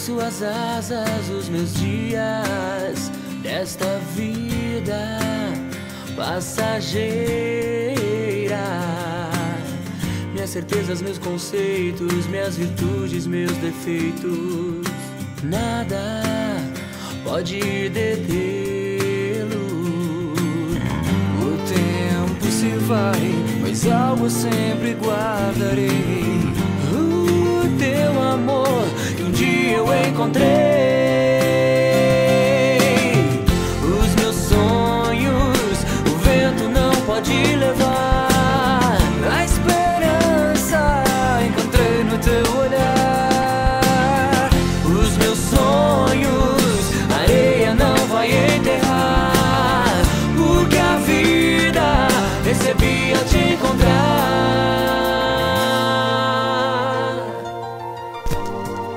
suas asas os meus dias desta vida passageira. Minhas certezas, meus conceitos, minhas virtudes, meus defeitos, nada pode detê-lo. O tempo se vai, mas algo sempre guardarei. O teu amor que um dia eu encontrei. Os meus sonhos o vento não pode levar. A esperança encontrei no teu olhar. Os meus sonhos a areia não vai enterrar, porque a vida recebi ao te encontrar.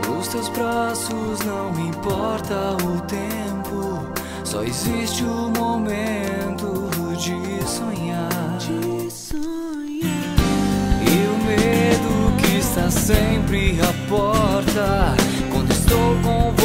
Nos teus braços não importa o tempo, só existe o momento de sonhar. E o medo que está sempre à porta quando estou com você.